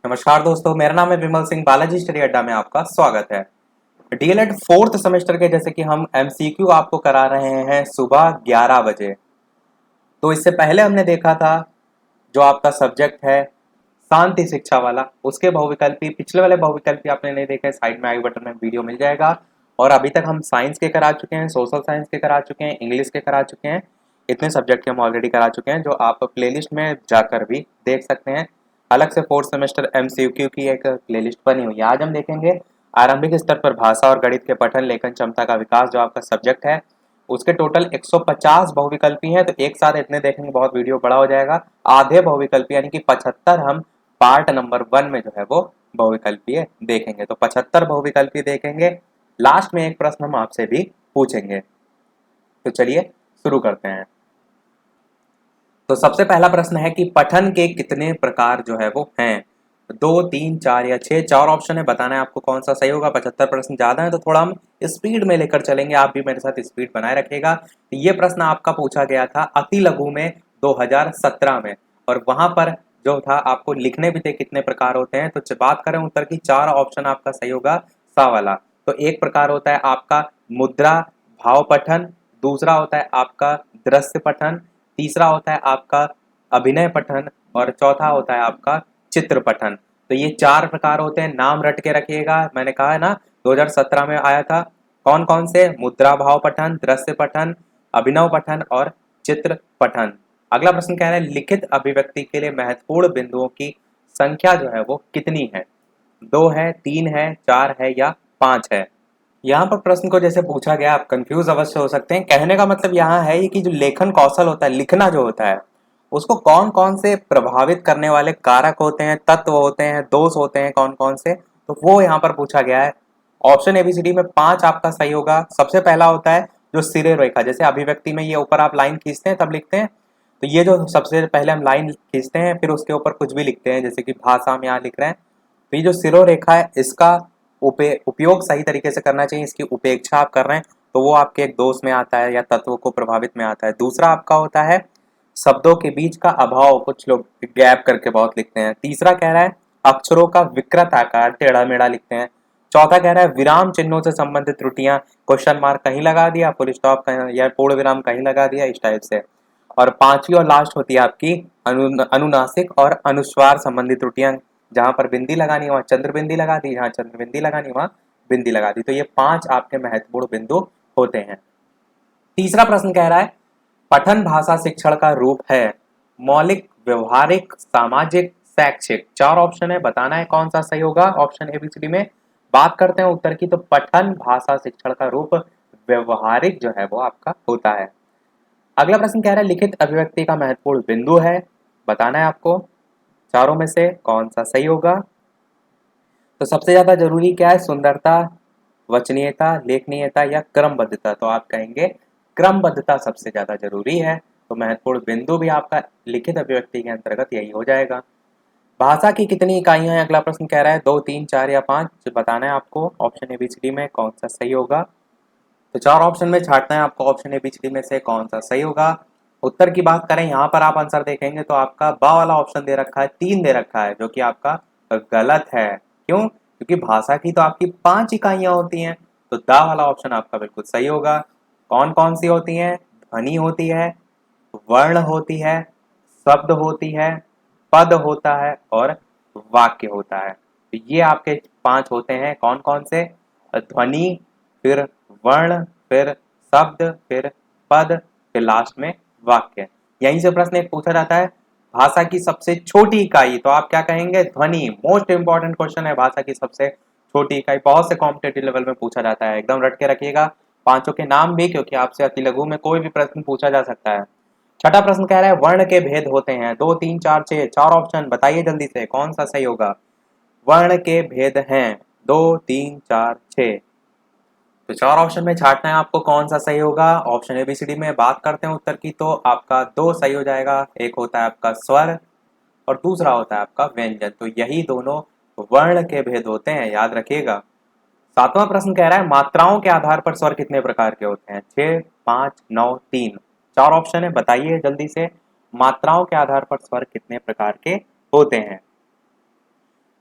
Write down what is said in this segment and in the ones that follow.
नमस्कार दोस्तों, मेरा नाम है विमल सिंह। बालाजी स्टडी अड्डा में आपका स्वागत है। डीएलएड फोर्थ सेमेस्टर के जैसे कि हम एमसीक्यू आपको करा रहे हैं सुबह 11 बजे। तो इससे पहले हमने देखा था जो आपका सब्जेक्ट है शांति शिक्षा वाला, उसके बहुविकल्पी पिछले वाले बहुविकल्पी आपने नहीं देखे, साइड में आई बटन में वीडियो मिल जाएगा। और अभी तक हम साइंस के करा चुके हैं, सोशल साइंस के करा चुके हैं, इंग्लिश के करा चुके हैं। इतने सब्जेक्ट के हम ऑलरेडी करा चुके हैं जो आप प्लेलिस्ट में जाकर भी देख सकते हैं। अलग से फोर्थ सेमेस्टर एमसीक्यू की एक प्लेलिस्ट बनी हुई है। आज हम देखेंगे आरंभिक स्तर पर भाषा और गणित के पठन लेखन क्षमता का विकास, जो आपका सब्जेक्ट है। उसके टोटल 150 बहुविकल्पी हैं, तो एक साथ इतने देखेंगे बहुत वीडियो बड़ा हो जाएगा। आधे बहुविकल्पी यानी कि 75 हम पार्ट नंबर 1 में जो है वो बहुविकल्पीय देखेंगे। तो 75 बहुविकल्पी देखेंगे। लास्ट में एक प्रश्न हम आपसे भी पूछेंगे। तो चलिए शुरू करते हैं। तो सबसे पहला प्रश्न है कि पठन के कितने प्रकार जो है वो हैं। 2, 3, 4 या 6, 4 ऑप्शन है। बताना है आपको कौन सा सही होगा। 75 प्रश्न ज्यादा है तो थोड़ा हम स्पीड में लेकर चलेंगे, आप भी मेरे साथ स्पीड बनाए रखिएगा। तो ये प्रश्न आपका पूछा गया था अति लघु में 2017 में, और वहां पर जो था आपको लिखने भी थे कितने प्रकार होते हैं। तो बात करें उत्तर की, 4 ऑप्शन आपका सही होगा सा वाला। तो एक प्रकार होता है आपका मुद्रा भाव पठन, दूसरा होता है आपका दृश्य पठन, तीसरा होता है आपका अभिनय पठन, और चौथा होता है आपका चित्र पठन। तो ये 4 प्रकार होते हैं, नाम रट के रखिएगा। मैंने कहा है ना 2017 में आया था। कौन कौन से? मुद्रा भाव पठन, दृश्य पठन, अभिनव पठन और चित्र पठन। अगला प्रश्न कह रहा है लिखित अभिव्यक्ति के लिए महत्वपूर्ण बिंदुओं की संख्या जो है वो कितनी है। 2 है, 3 है, 4 है या 5 है। यहाँ पर प्रश्न को जैसे पूछा गया, आप कंफ्यूज अवश्य हो सकते हैं। कहने का मतलब यहाँ है कि जो लेखन कौशल होता है, लिखना जो होता है, उसको कौन कौन से प्रभावित करने वाले कारक होते हैं, तत्व होते हैं, दोष होते हैं, कौन कौन से, तो वो यहाँ पर पूछा गया है। ऑप्शन एबीसीडी में 5 आपका सही होगा। सबसे पहला होता है जो सिरे रेखा, जैसे अभिव्यक्ति में ये ऊपर आप लाइन खींचते हैं तब लिखते हैं, तो ये जो सबसे पहले हम लाइन खींचते हैं फिर उसके ऊपर कुछ भी लिखते हैं, जैसे कि भाषा हम यहाँ लिख रहे हैं। तो ये जो सिरो रेखा है इसका उपयोग सही तरीके से करना चाहिए। इसकी उपेक्षा आप कर रहे हैं तो वो आपके एक दोष में आता है या तत्व को प्रभावित में आता है। दूसरा आपका होता है शब्दों के बीच का अभाव, कुछ लोग गैप करके बहुत लिखते हैं। तीसरा कह रहा है अक्षरों का विकृत आकार, टेढ़ा मेढ़ा लिखते हैं। चौथा कह रहा है विराम चिन्हों से संबंधित त्रुटियां, क्वेश्चन मार्क कहीं लगा दिया, फुल स्टॉप कहीं या पूर्ण विराम कहीं लगा दिया, इस टाइप से। और पांचवी और लास्ट होती है आपकी अनुनासिक और अनुस्वार संबंधी त्रुटियां, जहां पर बिंदी लगानी वहां चंद्र बिंदी लगा दी, जहां चंद्र बिंदी लगानी वहां बिंदी लगा दी। तो ये 5 आपके महत्वपूर्ण बिंदु होते हैं। तीसरा प्रश्न कह रहा है पठन भाषा शिक्षण का रूप है मौलिक, व्यवहारिक, सामाजिक, शैक्षिक। 4 ऑप्शन है, बताना है कौन सा सही होगा ऑप्शन एबीसीडी में। बात करते हैं उत्तर की, तो पठन भाषा शिक्षण का रूप व्यवहारिक जो है वो आपका होता है। अगला प्रश्न कह रहा है लिखित अभिव्यक्ति का महत्वपूर्ण बिंदु है। बताना है आपको चारों में से कौन सा सही होगा। तो सबसे ज्यादा जरूरी क्या है? सुंदरता, वचनीयता, लेखनीयता या क्रमबद्धता। तो आप कहेंगे क्रमबद्धता सबसे ज्यादा जरूरी है। तो महत्वपूर्ण बिंदु भी आपका लिखित अभिव्यक्ति के अंतर्गत यही हो जाएगा। भाषा की कितनी इकाइयां हैं? अगला प्रश्न कह रहा है 2, 3, 4 या 5। जो बताना है आपको ऑप्शन एबीसीडी में कौन सा सही होगा। तो 4 ऑप्शन में छांटना है आपको ऑप्शन एबीसीडी में से कौन सा सही होगा। उत्तर की बात करें, यहाँ पर आप आंसर देखेंगे तो आपका बा वाला ऑप्शन दे रखा है, 3 दे रखा है, जो कि आपका गलत है। क्यों? क्योंकि भाषा की तो आपकी 5 इकाइयां होती हैं। तो दा वाला ऑप्शन आपका बिल्कुल सही होगा। कौन कौन सी होती हैं? ध्वनि होती है, वर्ण होती है, शब्द होती है, पद होता है और वाक्य होता है। तो ये आपके 5 होते हैं। कौन कौन से? ध्वनि, फिर वर्ण, फिर शब्द, फिर पद, फिर लास्ट में वाक्य। यहीं से प्रश्न एक पूछा जाता है भाषा की सबसे छोटी इकाई, तो आप क्या कहेंगे? ध्वनि। मोस्ट इंपॉर्टेंट क्वेश्चन है भाषा की सबसे छोटी इकाई, बहुत से कॉम्पिटेटिव लेवल में पूछा जाता है। एकदम रट के रखिएगा पांचों के नाम भी, क्योंकि आपसे अति लघु में कोई भी प्रश्न पूछा जा सकता है। छठा प्रश्न कह रहा है वर्ण के भेद होते हैं। 2, 3, 4, 6, 4 ऑप्शन बताइए जल्दी से कौन सा सही होगा। वर्ण के भेद हैं 2, 3, 4, 6। तो 4 ऑप्शन में छांटना है आपको कौन सा सही होगा। ऑप्शन एबीसीडी में बात करते हैं उत्तर की, तो आपका 2 सही हो जाएगा। एक होता है आपका स्वर और दूसरा होता है आपका व्यंजन। तो यही दोनों वर्ण के भेद होते हैं, याद रखिएगा। सातवां प्रश्न कह रहा है मात्राओं के आधार पर स्वर कितने प्रकार के होते हैं। 6, 5, 9, 3। 4 ऑप्शन है, बताइए जल्दी से मात्राओं के आधार पर स्वर कितने प्रकार के होते हैं।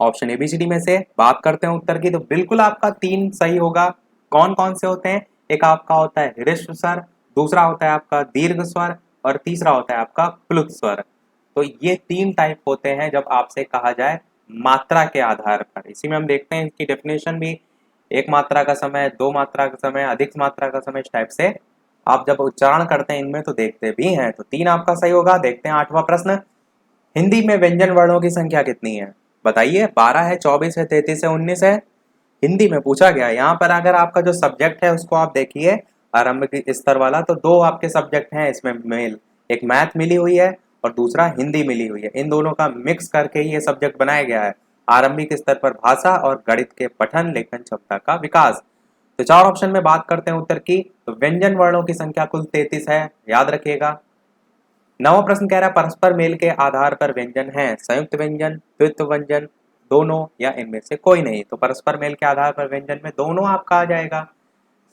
ऑप्शन ABCD में से बात करते हैं उत्तर की, तो बिल्कुल आपका 3 सही होगा। कौन कौन से होते हैं? एक आपका होता है ह्रस्व स्वर, दूसरा होता है आपका दीर्घ स्वर, और तीसरा होता है आपका प्लुत स्वर। तो ये 3 टाइप होते हैं जब आपसे कहा जाए मात्रा के आधार पर। इसी में हम देखते हैं इसकी डेफिनेशन भी, एक मात्रा का समय, दो मात्रा का समय, अधिक मात्रा का समय, इस टाइप से आप जब उच्चारण करते हैं इनमें तो देखते भी हैं। तो 3 आपका सही होगा। देखते हैं 8वां प्रश्न, हिंदी में व्यंजन वर्णों की संख्या कितनी है? बताइए। 12 है, 24 है, 33 है, 19 है। हिंदी में पूछा गया। यहाँ पर अगर आपका जो सब्जेक्ट है उसको आप देखिए आरंभिक स्तर वाला, तो 2 आपके सब्जेक्ट हैं इसमें मेल, एक मैथ मिली हुई है और दूसरा हिंदी मिली हुई है। इन दोनों का मिक्स करके ये सब्जेक्ट बनाया गया है। आरंभिक स्तर पर भाषा और गणित के पठन लेखन क्षमता का विकास। तो 4 ऑप्शन में बात करते हैं उत्तर की, तो व्यंजन वर्णों की संख्या कुल 33 है, याद रखिएगा। 9वां प्रश्न कह रहा है परस्पर मेल के आधार पर व्यंजन है संयुक्त व्यंजन, द्वित्व व्यंजन, दोनों या इनमें से कोई नहीं। तो परस्पर मेल के आधार पर व्यंजन में दोनों आपका आ जाएगा,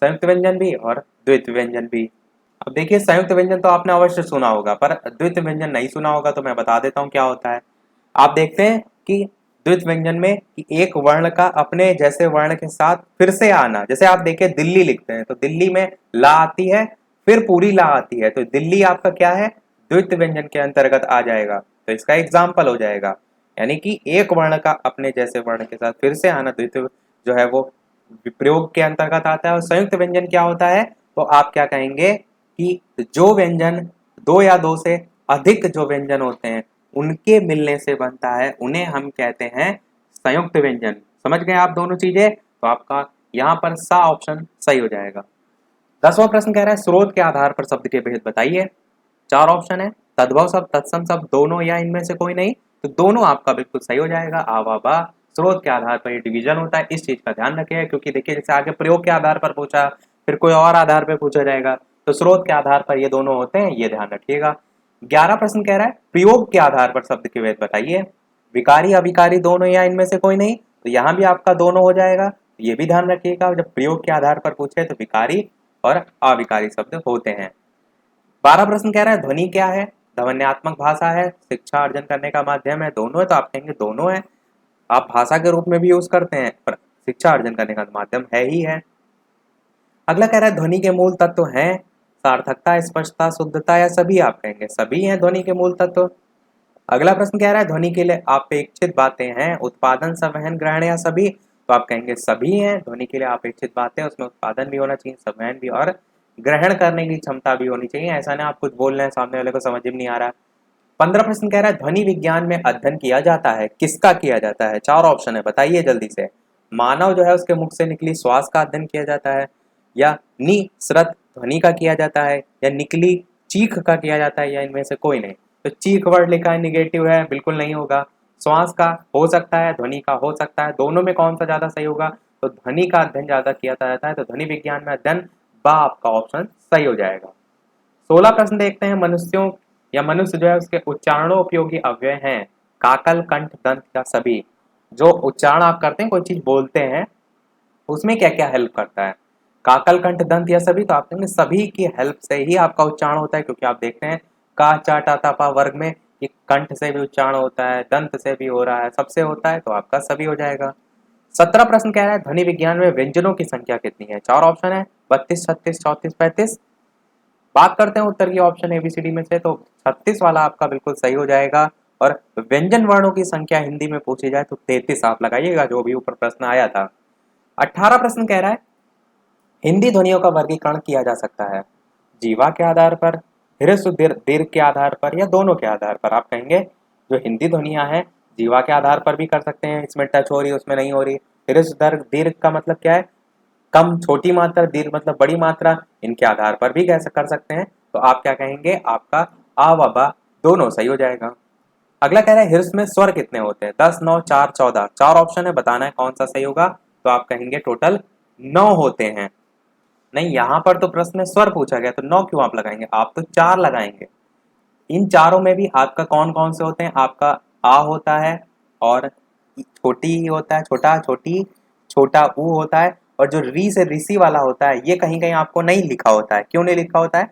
संयुक्त व्यंजन भी और द्वित्व व्यंजन भी। अब देखिए संयुक्त व्यंजन तो आपने अवश्य सुना होगा, पर द्वित्व व्यंजन नहीं सुना होगा, तो मैं बता देता हूँ क्या होता है। आप देखते हैं कि द्वित्व व्यंजन में कि एक वर्ण का अपने जैसे वर्ण के साथ फिर से आना, जैसे आप देखिए दिल्ली लिखते हैं तो दिल्ली में ला आती है, फिर पूरी ला आती है, तो दिल्ली आपका क्या है? द्वित्व व्यंजन के अंतर्गत आ जाएगा। तो इसका एग्जाम्पल हो जाएगा, यानी कि एक वर्ण का अपने जैसे वर्ण के साथ फिर से आना द्वित्व जो है वो प्रयोग के अंतर्गत आता है। और संयुक्त व्यंजन क्या होता है? तो आप क्या कहेंगे कि जो व्यंजन दो या दो से अधिक जो व्यंजन होते हैं उनके मिलने से बनता है, उन्हें हम कहते हैं संयुक्त व्यंजन। समझ गए आप दोनों चीजें? तो आपका यहाँ पर सा ऑप्शन सही हो जाएगा। 10वां प्रश्न कह रहा है स्रोत के आधार पर शब्द के भेद बताइए। 4 ऑप्शन है, तद्भव शब्द, तत्सम शब्द, दोनों या इनमें से कोई नहीं। तो दोनों आपका बिल्कुल सही हो जाएगा। आ वाह वाह। स्रोत के आधार पर ये डिवीजन होता है, इस चीज का ध्यान रखिएगा, क्योंकि देखिए जैसे आगे प्रयोग के आधार पर पूछा, फिर कोई और आधार पर पूछा जाएगा, तो स्रोत के आधार पर ये दोनों होते हैं, ये ध्यान रखिएगा। 11 प्रश्न कह रहा है प्रयोग के आधार पर शब्द के भेद बताइए। विकारी अविकारी दोनों या इनमें से कोई नहीं, तो यहाँ भी आपका दोनों हो जाएगा। ये भी ध्यान रखिएगा, जब प्रयोग के आधार पर पूछे तो विकारी और अविकारी शब्द होते हैं। 12 प्रश्न कह रहा है ध्वनि क्या है? ध्वन्यात्मक भाषा है, शिक्षा अर्जन करने का माध्यम है, दोनों है, तो आप कहेंगे दोनों है। आप भाषा के रूप में भी यूज करते हैं, पर शिक्षा अर्जन करने का माध्यम है ही है। अगला कह रहा है ध्वनि के मूल तत्व हैं सार्थकता, स्पष्टता, शुद्धता, या सभी? आप कहेंगे सभी हैं ध्वनि के मूल तत्व। अगला प्रश्न कह रहा है ध्वनि के लिए अपेक्षित बातें हैं उत्पादन, संवहन, ग्रहण, या सभी? तो आप कहेंगे सभी हैं ध्वनि के लिए अपेक्षित बातें, उसमें उत्पादन भी होना चाहिए, संवहन भी, और ग्रहण करने की क्षमता भी होनी चाहिए। ऐसा ना आप कुछ बोल रहे हैं सामने वाले को समझ में नहीं आ रहा। 15 प्रश्न कह रहा है ध्वनि विज्ञान में अध्ययन किया जाता है, किसका किया जाता है? 4 ऑप्शन है, बताइए जल्दी से। मानव जो है उसके मुख से निकली श्वास का अध्ययन किया जाता है, या निसृत ध्वनि का किया जाता है, या निकली चीख का किया जाता है, या इनमें से कोई नहीं। तो चीख वर्ड लिखा है, निगेटिव है, बिल्कुल नहीं होगा। श्वास का हो सकता है, ध्वनि का हो सकता है, दोनों में कौन सा ज्यादा सही होगा? तो ध्वनि का अध्ययन ज्यादा किया जाता है, तो ध्वनि विज्ञान में अध्ययन बा आपका ऑप्शन सही हो जाएगा। 16 प्रश्न देखते हैं मनुष्यों या मनुष्य जो है उसके उच्चारणों उपयोगी अव्यय हैं काकल, कंठ, दंत, या सभी? जो उच्चारण आप करते हैं, कोई चीज बोलते हैं, उसमें क्या क्या हेल्प करता है? काकल, कंठ, दंत, या सभी? तो आप कहेंगे सभी की हेल्प से ही आपका उच्चारण होता है, क्योंकि आप देखते हैं का चा टा ता पा वर्ग में ये कंठ से भी उच्चारण होता है, दंत से भी हो रहा है, सबसे होता है, तो आपका सभी हो जाएगा। 17 प्रश्न कह रहा है ध्वनि विज्ञान में व्यंजनों की संख्या कितनी है? 4 ऑप्शन है, 32, 36, 34, 35। बात करते हैं उत्तर की ऑप्शन ABCD में से, तो 36 वाला आपका बिल्कुल सही हो जाएगा। और व्यंजन वर्णों की संख्या हिंदी में पूछी जाए तो 33 आप लगाइएगा, जो भी ऊपर प्रश्न आया था। 18 प्रश्न कह रहा है हिंदी ध्वनियों का वर्गीकरण किया जा सकता है जीवा के आधार पर, ह्रस्व दीर्घ के आधार पर, या दोनों के आधार पर? आप कहेंगे जो हिंदी ध्वनियां हैं जीवा के आधार पर भी कर सकते हैं, इसमें टच हो रही उसमें नहीं हो रही। ह्रस्व दीर्घ का मतलब क्या है? कम छोटी मात्रा, दीर्घ मतलब बड़ी मात्रा, इनके आधार पर भी कैसे कर सकते हैं। तो आप क्या कहेंगे? आपका आ व बा दोनों सही हो जाएगा। अगला कह रहा है ह्रस्व में स्वर कितने होते हैं? 10, 9, 4, 14। 4 ऑप्शन है, बताना है कौन सा सही होगा। तो आप कहेंगे टोटल 9 होते हैं। नहीं, यहाँ पर तो प्रश्न में स्वर पूछा गया, तो 9 क्यों आप लगाएंगे? आप तो 4 लगाएंगे। इन चारों में भी आपका कौन कौन से होते हैं? आपका आ होता है, और छोटी होता है, छोटा, छोटी, छोटा ऊ होता है, और जो री से ऋषि वाला होता है ये कहीं कहीं आपको नहीं लिखा होता है। क्यों नहीं लिखा होता है?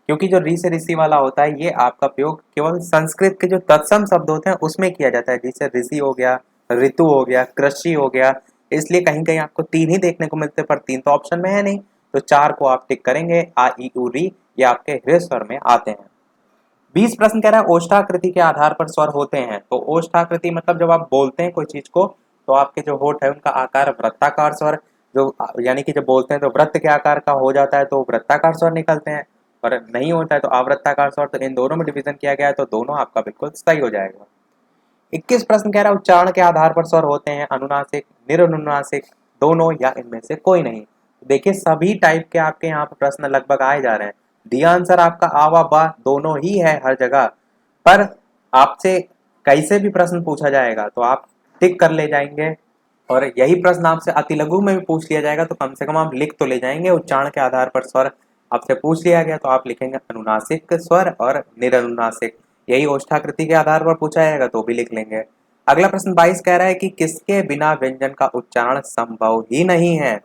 क्योंकि जो री से ऋषि वाला होता है ये आपका प्रयोग केवल संस्कृत के जो तत्सम शब्द होते हैं उसमें किया जाता है, जैसे ऋषि हो गया, ऋतु हो गया, कृषि हो गया, इसलिए कहीं कहीं आपको 3 ही देखने को मिलते हैं, पर 3 तो ऑप्शन में है नहीं, तो 4 को आप टिक करेंगे। आ ई उ री ये आपके हृदय स्वर में आते हैं। 20 प्रश्न कह रहा है ओष्ठाकृति के आधार पर स्वर होते हैं। तो ओष्ठाकृति मतलब जब आप बोलते हैं कोई चीज को तो आपके जो होठ है उनका आकार वृत्ताकार स्वर, जो यानी कि जब बोलते हैं तो वृत्त के आकार का हो जाता है तो वृत्ताकार स्वर निकलते हैं, और नहीं होता है तो अवृत्ताकार स्वर। तो इन दोनों में डिवीजन किया गया है तो दोनों आपका बिल्कुल सही हो जाएगा। 21 प्रश्न कह रहा है उच्चारण के आधार पर स्वर होते हैं अनुनासिक, निरनुनासिक, दोनों या इनमें से कोई नहीं। देखिए सभी टाइप के आपके यहाँ पर प्रश्न लगभग आए जा रहे हैं। डी आंसर आपका आ व बा दोनों ही है हर जगह, पर आपसे कैसे भी प्रश्न पूछा जाएगा तो आप टिक कर ले जाएंगे, और यही प्रश्न आपसे अति लघु में भी पूछ लिया जाएगा तो कम से कम आप लिख तो ले जाएंगे। उच्चारण के आधार पर स्वर आपसे पूछ लिया गया तो आप लिखेंगे अनुनासिक स्वर और निरनुनासिक। यही ओष्ठाकृति के आधार पर पूछा जाएगा तो भी लिख लेंगे। अगला प्रश्न 22 कह रहा है कि किसके बिना व्यंजन का उच्चारण संभव ही नहीं है।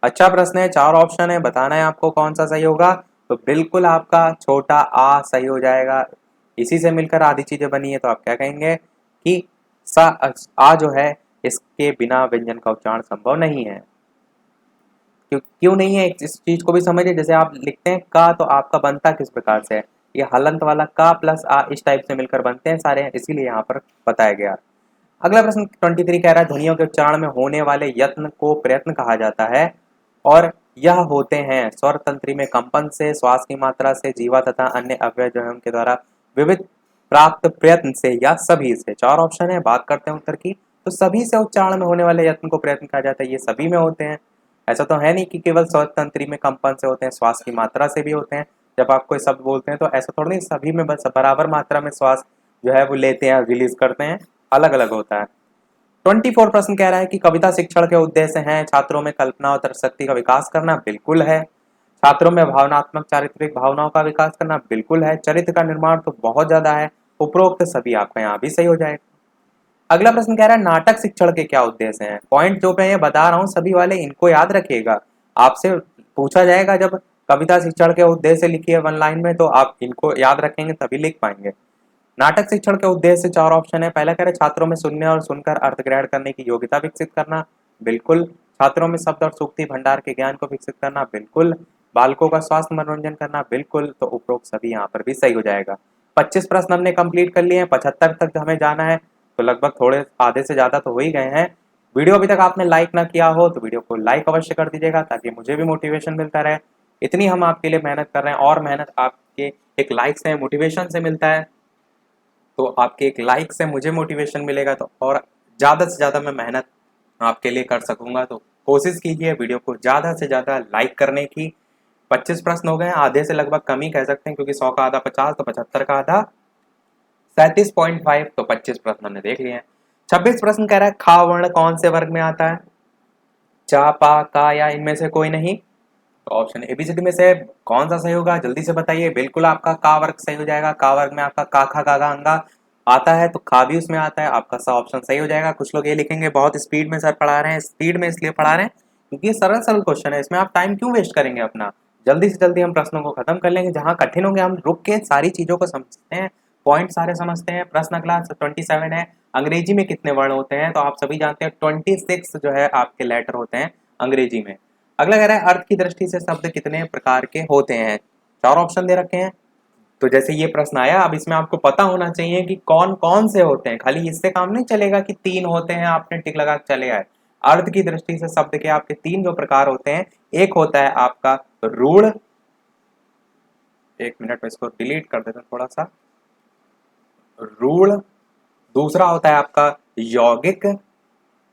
अच्छा प्रश्न है, 4 ऑप्शन है, बताना है आपको कौन सा सही होगा। तो बिल्कुल आपका छोटा आ सही हो जाएगा, इसी से मिलकर आधी चीजें बनी है, तो आप क्या कहेंगे कि सा आ जो है इसके बिना व्यंजन का उच्चारण संभव नहीं है। क्यों नहीं है इस चीज को भी समझिए। जैसे आप लिखते हैं का तो आपका बनता किस प्रकार से है, ये हलंत वाला का प्लस आ इस टाइप से मिलकर बनते हैं सारे, इसीलिए यहाँ पर बताया गया। अगला प्रश्न 23 कह रहा है ध्वनियों के उच्चारण में होने वाले यत्न को प्रयत्न कहा जाता है, और यह होते हैं स्वर तंत्री में कंपन से, श्वास की मात्रा से, जीवा तथा अन्य अवयव जो है उनके द्वारा विविध प्राप्त प्रयत्न से, या सभी से। 4 ऑप्शन है, बात करते हैं उत्तर की। तो सभी से उच्चारण में होने वाले यत्न को प्रयत्न कहा जाता है, ये सभी में होते हैं। ऐसा तो है नहीं कि केवल स्वर तंत्री में कंपन से होते हैं, श्वास की मात्रा से भी होते हैं। जब आप कोई शब्द बोलते हैं तो ऐसा थोड़ा नहीं सभी में बस बराबर मात्रा में श्वास जो है वो लेते हैं रिलीज करते हैं, अलग अलग होता है। 24 प्रश्न कह रहा है कि कविता शिक्षण के उद्देश्य हैं छात्रों में कल्पना और तर्कशक्ति का विकास करना, बिल्कुल है। छात्रों में भावनात्मक चारित्रिक भावनाओं का विकास करना, बिल्कुल है। चरित्र का निर्माण तो बहुत ज्यादा है, उपरोक्त सभी आपका यहाँ भी सही हो जाएगा। अगला प्रश्न कह रहा है नाटक शिक्षण के क्या उद्देश्य हैं। पॉइंट जो मैं ये बता रहा हूँ सभी वाले इनको याद रखिएगा, आपसे पूछा जाएगा जब कविता शिक्षण के उद्देश्य लिखिए 1 लाइन में, तो आप इनको याद रखेंगे तभी लिख पाएंगे। नाटक शिक्षण के उद्देश्य 4 ऑप्शन है। पहला कह रहे छात्रों में सुनने और सुनकर अर्थ ग्रहण करने की योग्यता विकसित करना, बिल्कुल। छात्रों में शब्द और सूक्ति भंडार के ज्ञान को विकसित करना, बिल्कुल। बालकों का स्वास्थ्य मनोरंजन करना, बिल्कुल। तो उपरोक्त सभी यहाँ पर भी सही हो जाएगा। 25 प्रश्न हमने कंप्लीट कर लिए हैं, 75 तक हमें जाना है, तो लगभग थोड़े आधे से ज्यादा तो हो ही गए हैं। वीडियो अभी तक आपने लाइक ना किया हो तो वीडियो को लाइक अवश्य कर दीजिएगा ताकि मुझे भी मोटिवेशन मिलता रहे। इतनी हम आपके लिए मेहनत कर रहे हैं, और मेहनत आपके एक लाइक से मोटिवेशन से मिलता है, तो आपके एक लाइक से मुझे मोटिवेशन मिलेगा, तो और ज़्यादा से ज़्यादा मैं मेहनत आपके लिए कर सकूंगा। तो कोशिश कीजिए वीडियो को ज़्यादा से ज़्यादा लाइक करने की। 25 प्रश्न हो गए हैं, आधे से लगभग कम ही कह सकते हैं क्योंकि 100 का आधा 50, तो 75 का आधा 37.5, तो 25 प्रश्न हमने देख लिए हैं। 26 प्रश्न कह रहा है खा वर्ण कौन से वर्ग में आता है। चा पा का या इनमें से कोई नहीं। तो ऑप्शन एबीसीडी में से कौन सा सही होगा जल्दी से बताइए। बिल्कुल आपका का वर्ग सही हो जाएगा। का वर्ग में आपका का खा गा गा अंगा आता है, तो खा भी उसमें आता है, आपका सा ऑप्शन सही हो जाएगा। कुछ लोग ये लिखेंगे बहुत स्पीड में सर पढ़ा रहे हैं, स्पीड में इसलिए पढ़ा रहे हैं क्योंकि ये सरल सरल क्वेश्चन है, इसमें आप टाइम क्यों वेस्ट करेंगे अपना। जल्दी से जल्दी हम प्रश्नों को खत्म कर लेंगे, जहां कठिन होंगे हम रुक के सारी चीजों को समझते हैं, पॉइंट सारे समझते हैं। प्रश्न अगला 27 है अंग्रेजी में कितने वर्ण होते हैं। तो आप सभी जानते हैं 26 जो है आपके लेटर होते हैं अंग्रेजी में। अगला कह रहा है अर्थ की दृष्टि से शब्द कितने प्रकार के होते हैं। 4 ऑप्शन दे रखे हैं। तो जैसे ये प्रश्न आया, अब इसमें आपको पता होना चाहिए कि कौन कौन से होते हैं, खाली इससे काम नहीं चलेगा कि 3 होते हैं आपने टिक लगा चले आए। अर्थ की दृष्टि से शब्द के आपके 3 जो प्रकार होते हैं, एक होता है आपका रूढ़, एक मिनट में इसको डिलीट कर देते हैं थोड़ा सा, रूढ़। दूसरा होता है आपका यौगिक,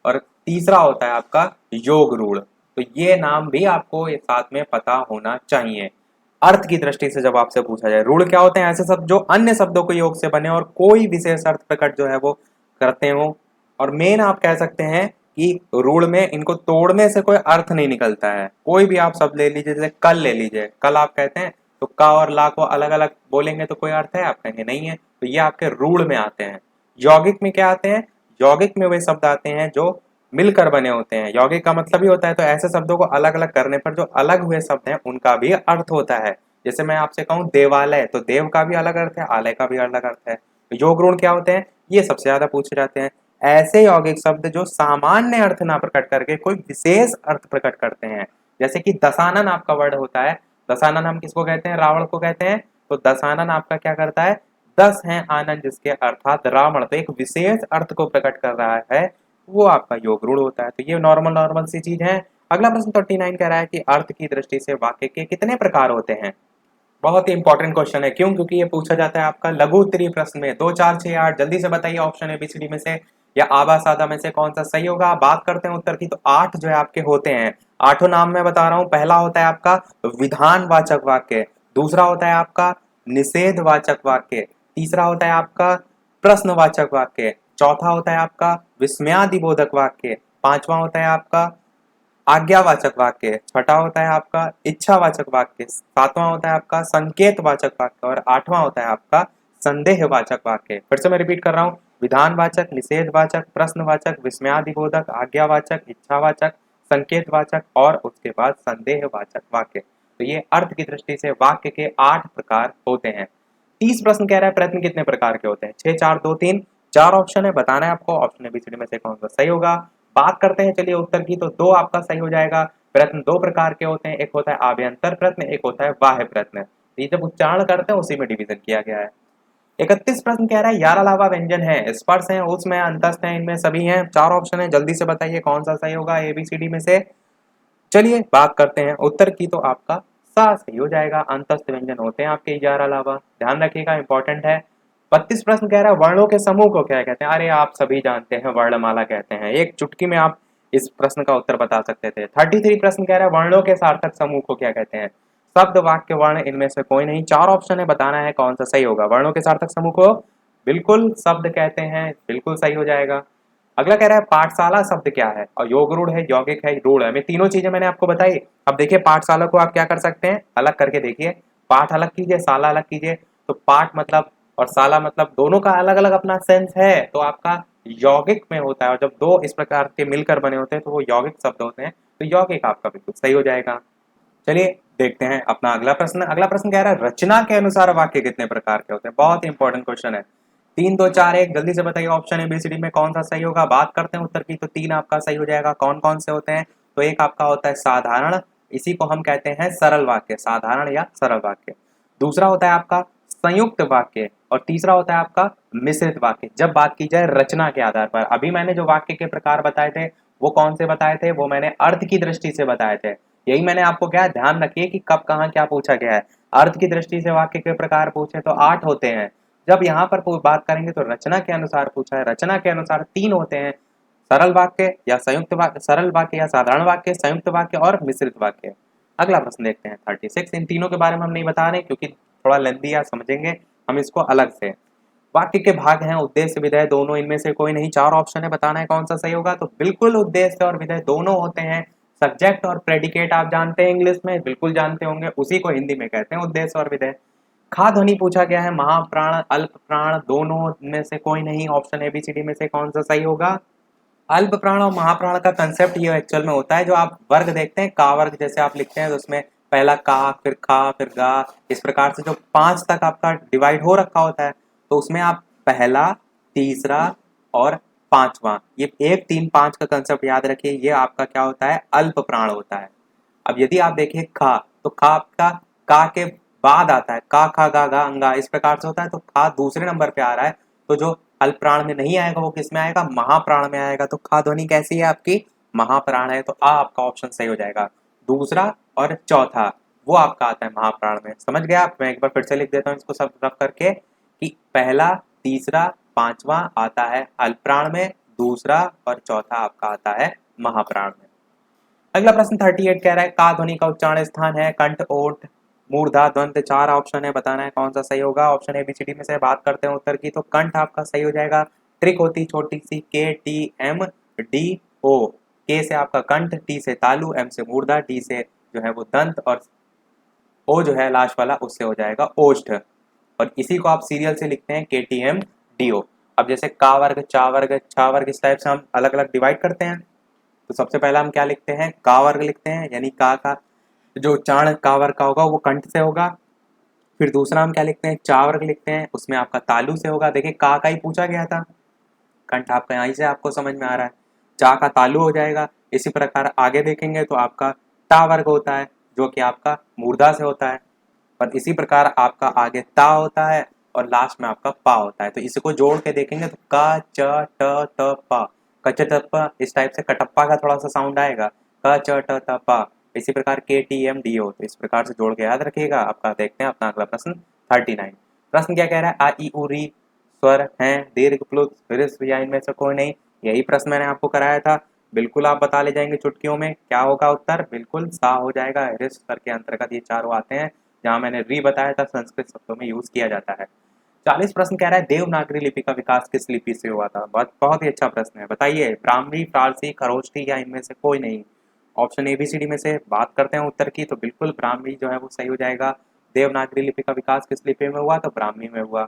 और तीसरा होता है आपका योग रूढ़। तो ये नाम भी आपको एक साथ में पता होना चाहिए। अर्थ की दृष्टि से जब आपसे पूछा जाए, रूढ़ क्या होते हैं, ऐसे शब्द जो अन्य शब्दों के योग से बने और कोई विशेष अर्थ प्रकट जो है वो करते हो। और मेन आप कह सकते हैं कि रूढ़ में इनको तोड़ने से कोई अर्थ नहीं निकलता है। कोई भी आप शब्द ले लीजिए, जैसे कल ले लीजिए, कल आप कहते हैं तो का और ला को अलग अलग बोलेंगे तो कोई अर्थ है, आप कहेंगे नहीं है, तो ये आपके रूढ़ में आते हैं। यौगिक में क्या आते हैं, यौगिक में वे शब्द आते हैं जो मिलकर बने होते हैं। यौगिक का मतलब ही होता है, तो ऐसे शब्दों को अलग अलग करने पर जो अलग हुए शब्द हैं उनका भी अर्थ होता है। जैसे मैं आपसे कहूँ देवालय, तो देव का भी अलग अर्थ है, आलय का भी अलग अर्थ है। योग गुण क्या होते हैं, ये सबसे ज्यादा पूछे जाते हैं। ऐसे यौगिक शब्द जो सामान्य अर्थ ना प्रकट करके कोई विशेष अर्थ प्रकट करते हैं। जैसे कि दशानन आपका वर्ड होता है, दशानन हम किसको कहते हैं? रावण को कहते हैं। तो दशानन आपका क्या करता है? 10 हैं आनंद जिसके अर्थात रावण, तो एक विशेष अर्थ को प्रकट कर रहा है, वो आपका योग रूढ़ होता है। तो ये नॉर्मल नॉर्मल सी चीज है। अगला प्रश्न 39 कह रहा है कि अर्थ की दृष्टि से वाक्य के कितने प्रकार होते हैं? बहुत ही इंपॉर्टेंट क्वेश्चन है। क्यों? क्योंकि ये पूछा जाता है आपका लघु उत्तरीय प्रश्न में। 2, 4, 6, 8 जल्दी से बताइए ऑप्शन एबीसीडी में से या आबा सादा में से कौन सा सही होगा। बात करते हैं उत्तर की, तो 8 जो है आपके होते हैं। आठों नाम मैं बता रहा हूं। पहला होता है आपका विधानवाचक वाक्य, दूसरा होता है आपका निषेधवाचक वाक्य, तीसरा होता है आपका प्रश्नवाचक वाक्य, चौथा होता है आपका विस्मयादिबोधक वाक्य, पांचवा होता है आपका आज्ञावाचक वाक्य, छठा होता है आपका इच्छावाचक वाक्य, सातवां होता है आपका संकेतवाचक वाक्य और आठवां होता है आपका संदेहवाचक वाक्य। फिर से मैं रिपीट कर रहा हूं, विधानवाचक, निषेधवाचक, प्रश्नवाचक, विस्मयादिबोधक, आज्ञावाचक, इच्छावाचक, संकेतवाचक और उसके बाद संदेहवाचक वाक्य। तो ये अर्थ की दृष्टि से वाक्य के 8 प्रकार होते हैं। 30 प्रश्न कह रहा है प्रश्न कितने प्रकार के होते हैं? 6, 4, 2, 3 4 ऑप्शन है, बताना है आपको ऑप्शन एबीसीडी में से कौन सा सही होगा। बात करते हैं चलिए उत्तर की, तो 2 आपका सही हो जाएगा। प्रश्न 2 प्रकार के होते हैं, एक होता है आभ्यंतर प्रश्न, एक होता है बाह्य प्रश्न। ये जब उच्चारण करते हैं उसी में डिवीजन किया गया है। 31 प्रश्न कह रहा है यार अलावा व्यंजन है, स्पर्श है, उसमें अंतस्थ है, इनमें सभी हैं। 4 ऑप्शन है, जल्दी से बताइए कौन सा सही होगा एबीसीडी में से। चलिए बात करते हैं उत्तर की, तो आपका सा सही हो जाएगा। अंतस्थ व्यंजन होते हैं आपके 11 अलावा, ध्यान रखिएगा, इंपॉर्टेंट है। 32 प्रश्न कह रहा है वर्णों के समूह को क्या कहते हैं? अरे आप सभी जानते हैं, वर्णमाला कहते हैं। एक चुटकी में आप इस प्रश्न का उत्तर बता सकते थे। 33 प्रश्न कह रहा है वर्णों के सार्थक समूह को क्या कहते हैं? शब्द, वाक्य, वर्ण, इनमें से कोई नहीं। 4 ऑप्शन है, बताना है कौन सा सही होगा। वर्णों के सार्थक समूह को बिल्कुल शब्द कहते हैं, बिल्कुल सही हो जाएगा। अगला कह रहा है पाठशाला शब्द क्या है? और योग रूढ़ है, यौगिक है, रूढ़ है। मैं तीनों चीजें मैंने आपको बताई। अब देखिए पाठशाला को आप क्या कर सकते हैं, अलग करके देखिए। पाठ अलग कीजिए, शाला अलग कीजिए। तो पाठ मतलब और शाला मतलब दोनों का अलग अलग अपना सेंस है, तो आपका यौगिक में होता है। और जब दो इस प्रकार के मिलकर बने होते हैं तो वो यौगिक शब्द होते हैं। तो यौगिक आपका बिल्कुल सही हो जाएगा। चलिए देखते हैं अपना अगला प्रश्न। अगला प्रश्न कह रहा है रचना के अनुसार वाक्य कितने प्रकार के होते हैं? बहुत ही इंपॉर्टेंट क्वेश्चन है। 3, 2, 4, 1 जल्दी से बताइए ऑप्शन एबीसीडी में कौन सा सही होगा। बात करते हैं उत्तर की, तो 3 आपका सही हो जाएगा। कौन कौन से होते हैं? तो एक आपका होता है साधारण, इसी को हम कहते हैं सरल वाक्य, साधारण या सरल वाक्य। दूसरा होता है आपका संयुक्त वाक्य और तीसरा होता है आपका मिश्रित वाक्य। जब बात की जाए रचना के आधार पर, अभी मैंने जो वाक्य के प्रकार बताए थे वो कौन से बताए थे? वो मैंने अर्थ की दृष्टि से बताए थे। यही मैंने आपको क्या ध्यान रखिए कि कब कहाँ क्या पूछा गया है। अर्थ की दृष्टि से वाक्य के प्रकार पूछे तो 8 होते हैं। जब यहाँ पर बात करेंगे तो रचना के अनुसार पूछा है, रचना के अनुसार 3 होते हैं, सरल वाक्य या संयुक्त वाक्य, सरल वाक्य या साधारण वाक्य, संयुक्त वाक्य और मिश्रित वाक्य। अगला प्रश्न देखते हैं 36। इन तीनों के बारे में हम नहीं बता रहे क्योंकि थोड़ा लेंथी या समझेंगे हम इसको अलग से। वाक्य के भाग हैं उद्देश्य विधेय दोनों, इनमें से कोई नहीं। 4 ऑप्शन है, बताना है कौन सा सही होगा। तो बिल्कुल उद्देश्य और विधेय दोनों होते हैं। सब्जेक्ट और प्रेडिकेट आप जानते हैं इंग्लिश में, बिल्कुल जानते होंगे, उसी को हिंदी में कहते हैं उद्देश्य और विधेय। खा ध्वनि पूछा गया है, महाप्राण अल्प प्राण दोनों में से कोई नहीं। ऑप्शन एबीसीडी में से कौन सा सही होगा। अल्प प्राण और महाप्राण का कंसेप्ट ये एक्चुअल में होता है, जो आप वर्ग देखते हैं का वर्ग जैसे आप लिखते हैं तो उसमें पहला का, फिर खा, फिर गा, इस प्रकार से जो 5 तक आपका डिवाइड हो रखा होता है, तो उसमें आप पहला, तीसरा और 5वां, ये 1, 3, 5 का कंसेप्ट याद रखिए। ये आपका क्या होता है? अल्प प्राण होता है। अब यदि आप देखिए खा, तो खा आपका का के बाद आता है, का खा गा गा अंगा, इस प्रकार से होता है। तो खा दूसरे नंबर पे आ रहा है, तो जो अल्प प्राण में नहीं आएगा वो किस में आएगा? महाप्राण में आएगा। तो खा ध्वनि कैसी है आपकी? महाप्राण है। तो आ आपका ऑप्शन सही हो जाएगा। दूसरा और चौथा वो आपका आता है महाप्राण में। समझ गया आप? मैं एक बार फिर से लिख देता हूँ इसको सब रख करके कि पहला, तीसरा, 5वां आता है अल्प प्राण में, दूसरा और चौथा आपका आता है महाप्राण में। अगला प्रश्न 38 कह रहा है का ध्वनि का उच्चारण स्थान है कंठ, ओठ, मूर्धा, द्वंद। 4 ऑप्शन है, बताना है कौन सा सही होगा। ऑप्शन एबीसीडी में से बात करते हैं उत्तर की, तो कंठ आपका सही हो जाएगा। ट्रिक होती छोटी सी, के टी एम डी ओ। के से आपका कंठ, टी से तालु, एम से मूर्धा, डी से जो है वो दंत और ओ जो है लास्ट वाला उससे हो जाएगा ओष्ठ। और इसी को आप सीरियल से लिखते हैं के टी एम डी ओ। अब जैसे का वर्ग, चा वर्ग, छा वर्ग, इस टाइप से हम अलग अलग डिवाइड करते हैं। तो सबसे पहला हम क्या लिखते हैं? का वर्ग लिखते हैं, यानी का जो उच्चारण का वर्ग का होगा वो कंठ से होगा। फिर दूसरा हम क्या लिखते हैं? चा वर्ग लिखते हैं, उसमें आपका तालु से होगा। देखिए का ही पूछा गया था, कंठ आपका यहीं से आपको समझ में आ रहा है। चा का तालु हो जाएगा। इसी प्रकार आगे देखेंगे तो आपका ता वर्ग होता है जो कि आपका मूर्धा से होता है, और इसी प्रकार आपका आगे ता होता है और लास्ट में आपका पा होता है। तो इसको जोड़ के देखेंगे तो क च ट त प, कचटप्पा, इस टाइप से कटप्पा का थोड़ा सा साउंड आएगा, क च ट त प। इसी प्रकार के टी एम डी ओ, तो इस प्रकार से जोड़ के याद रखिएगा। आपका देखते हैं अपना अगला प्रश्न 39। प्रश्न क्या कह रहा है, आ ई उ री स्वर हैं, दीर्घ प्लुत ह्रस्व या इनमें से कोई नहीं। यही प्रश्न मैंने आपको कराया था। बिल्कुल आप बता ले जाएंगे चुटकियों में। क्या होगा उत्तर, बिल्कुल सा हो जाएगा। ह्रस्व स्वर के अंतर्गत ये चारों आते हैं। जहां मैंने री बताया था संस्कृत शब्दों में यूज किया जाता है। 40 प्रश्न कह रहा है, देवनागरी लिपि का विकास किस लिपि से हुआ था। बहुत ही अच्छा प्रश्न है। बताइए, ब्राह्मी, फारसी, खरोष्ठी या इनमें से कोई नहीं। ऑप्शन एबीसीडी में से बात करते हैं उत्तर की, तो बिल्कुल ब्राह्मी जो है वो सही हो जाएगा। देवनागरी लिपि का विकास किस लिपि में हुआ, तो ब्राह्मी में हुआ।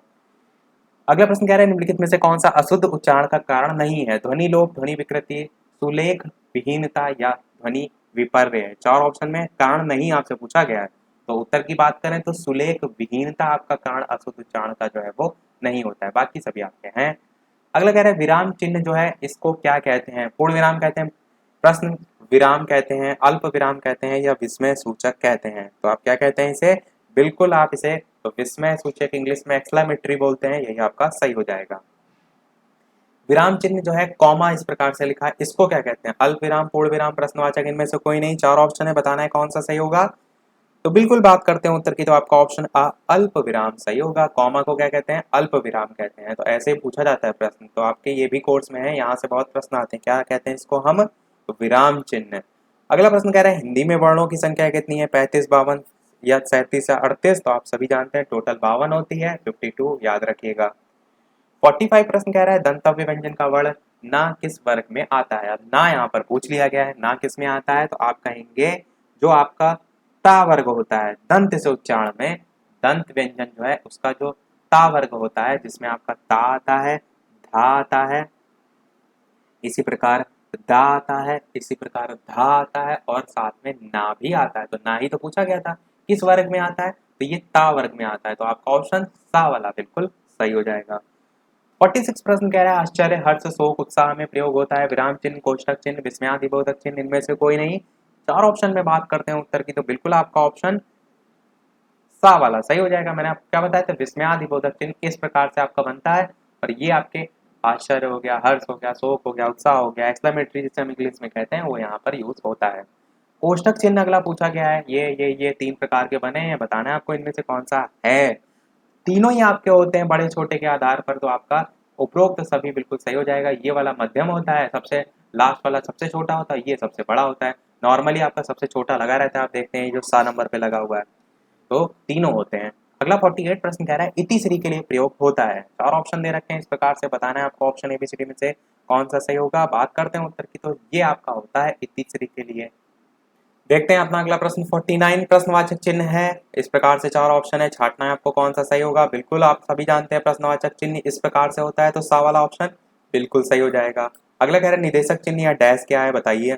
अगला प्रश्न कह रहा है, निम्नलिखित में से कौन सा अशुद्ध उच्चारण का कारण नहीं है। ध्वनि लोप, ध्वनि विकृति, सुलेख विहीनता या ध्वनि विपर्य है। चार ऑप्शन में कारण नहीं आपसे पूछा गया है। तो उत्तर की बात करें तो सुलेख विहीनता आपका कारण अशुद्ध उच्चारण का जो है वो नहीं होता है, बाकी सभी आपके हैं। अगला कह रहा है, विराम चिन्ह जो है इसको क्या कहते हैं। पूर्ण विराम कहते हैं, प्रश्न विराम कहते हैं, अल्प विराम कहते हैं या विस्मय सूचक कहते हैं। तो आप क्या कहते हैं इसे, बिल्कुल आप इसे तो विस्मय सूचक, इंग्लिश में एक्सक्लेमेटरी बोलते हैं, यही आपका सही हो जाएगा। विराम चिन्ह जो है कॉमा इस प्रकार से लिखा है, इसको क्या कहते हैं। अल्प विराम, पूर्ण विराम, प्रश्नवाचक, इनमें से कोई नहीं। चार ऑप्शन है, बताना है कौन सा सही होगा। तो बिल्कुल बात करते हैं उत्तर की, तो आपका ऑप्शन आ अल्प विराम सही होगा। कॉमा को क्या कहते हैं, अल्प विराम कहते हैं। तो ऐसे ही पूछा जाता है प्रश्न, तो आपके ये भी कोर्स में है, यहाँ से बहुत प्रश्न आते हैं। क्या कहते हैं इसको हम, तो विराम चिन्ह। अगला प्रश्न कह रहे हैं, हिंदी में वर्णों की संख्या कितनी है। 35, 52 या 37 या 38। तो आप सभी जानते हैं टोटल 52 होती है, 52 याद रखिएगा। 45 प्रश्न कह रहा है, दंतव्य व्यंजन का वर्ण ना किस वर्ग में आता है। अब ना यहाँ पर पूछ लिया गया है, ना किस में आता है, तो आप कहेंगे जो आपका ता वर्ग होता है, दंत से उच्चारण में दंत व्यंजन जो है उसका जो ता वर्ग होता है, जिसमें आपका ता आता है, धा आता है, इसी प्रकार दा आता है, इसी प्रकार धा आता है, और साथ में ना भी आता है। तो ना ही तो पूछा गया था किस वर्ग में आता है, तो ये ता वर्ग में आता है। तो आपका ऑप्शन सा वाला बिल्कुल सही हो जाएगा। 46 प्रश्न कह रहा है, आश्चर्य, हर्ष, शोक, उत्साह में प्रयोग होता है विराम चिन्ह, कोष्ठक चिन्ह, विस्मयादिबोधक चिन्ह, इनमें से कोई नहीं। चार ऑप्शन में बात करते हैं उत्तर की, तो बिल्कुल आपका ऑप्शन सा वाला सही हो जाएगा। मैंने आपको क्या बताया था, विस्मयादिबोधक चिन्ह इस प्रकार से आपका बनता है, और ये आपके आश्चर्य हो गया, हर्ष हो गया, शोक हो गया, उत्साह हो गया, एक्सक्लेमेटरी जिसे हम इंग्लिश में कहते हैं, वो यहाँ पर यूज होता है। कोष्ठक चिन्ह अगला पूछा गया है, ये तीन प्रकार के बने हैं, बताना है आपको इनमें से कौन सा है। तीनों ही आपके होते हैं बड़े छोटे के आधार पर, तो आपका उपरोक्त सभी बिल्कुल सही हो जाएगा। ये वाला मध्यम होता है, सबसे लास्ट वाला सबसे छोटा होता है, ये सबसे बड़ा होता है। नॉर्मली आपका सबसे छोटा लगा रहता है, आप देखते हैं जो सा नंबर पे लगा हुआ है। तो तीनों होते हैं। अगला 48 प्रश्न कह रहा है, इति श्री के लिए प्रयोग होता है। चार ऑप्शन दे रखे हैं, इस प्रकार से बताना है आपको ऑप्शन एबीसीडी में से कौन सा सही होगा। बात करते हैं उत्तर की, तो ये आपका होता है इति श्री के लिए। देखते हैं अपना अगला प्रश्न 49 प्रश्नवाचक चिन्ह है। इस प्रकार से चार ऑप्शन है, छांटना है आपको कौन सा सही होगा। बिल्कुल आप सभी जानते हैं प्रश्नवाचक चिन्ह इस प्रकार से होता है, तो सा वाला ऑप्शन बिल्कुल सही हो जाएगा। अगला कह रहा है, निदेशक चिन्ह या डैश क्या है, बताइए।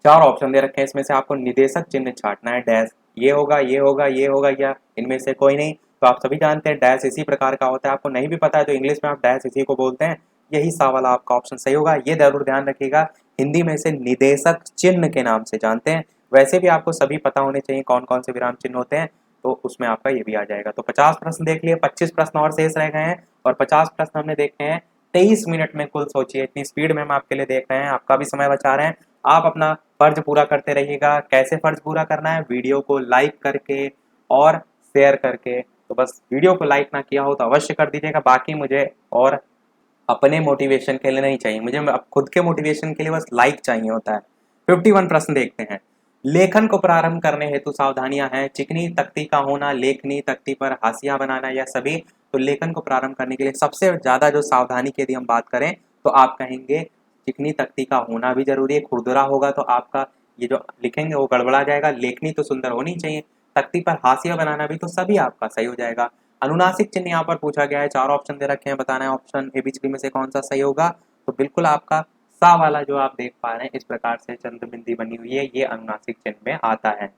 चार ऑप्शन दे रखे हैं, इसमें से आपको निदेशक चिन्ह छांटना है। डैश ये होगा, ये होगा, ये होगा, या इनमें से कोई नहीं। तो आप सभी जानते हैं डैश इसी प्रकार का होता है। आपको नहीं भी पता है तो इंग्लिश में आप डैश इसी को बोलते हैं, यही सा वाला आपका ऑप्शन सही होगा। ये जरूर ध्यान रखिएगा, हिंदी में इसे निदेशक चिन्ह के नाम से जानते हैं। वैसे भी आपको सभी पता होने चाहिए कौन कौन से विराम चिन्ह होते हैं, तो उसमें आपका ये भी आ जाएगा। तो 50 प्रश्न देख लिए, 25 प्रश्न और शेष रह गए हैं, और 50 प्रश्न हमने देखे हैं 23 मिनट में कुल। सोचिए इतनी स्पीड में हम आपके लिए देख रहे हैं, आपका भी समय बचा रहे हैं। आप अपना फर्ज पूरा करते रहिएगा। कैसे फर्ज पूरा करना है, वीडियो को लाइक करके और शेयर करके। तो बस वीडियो को लाइक ना किया हो तो अवश्य कर दीजिएगा। बाकी मुझे और अपने मोटिवेशन के लिए नहीं चाहिए, मुझे अब खुद के मोटिवेशन के लिए बस लाइक चाहिए होता है। 51 प्रश्न देखते हैं। लेखन को प्रारंभ करने हेतु सावधानियां हैं। चिकनी तख्ती का होना, लेखनी तख्ती पर हाशिया बनाना, या सभी। तो लेखन को प्रारंभ करने के लिए सबसे ज्यादा जो सावधानी की यदि हम बात करें, तो आप कहेंगे चिकनी तख्ती का होना भी जरूरी है। खुरदुरा होगा तो आपका ये जो लिखेंगे वो गड़बड़ा जाएगा। लेखनी तो सुंदर होनी चाहिए, तख्ती पर हाशिया बनाना भी, तो सभी आपका सही हो जाएगा। अनुनासिक चिन्ह यहाँ पर पूछा गया है, चार ऑप्शन दे रखे हैं, बताना है ऑप्शन एबीसीडी में से कौन सा सही होगा। तो बिल्कुल आपका सा वाला जो आप देख पा रहे हैं इस प्रकार से चंद्र बिंदी बनी हुई है, ये अनुनासिक चिन्ह में आता है।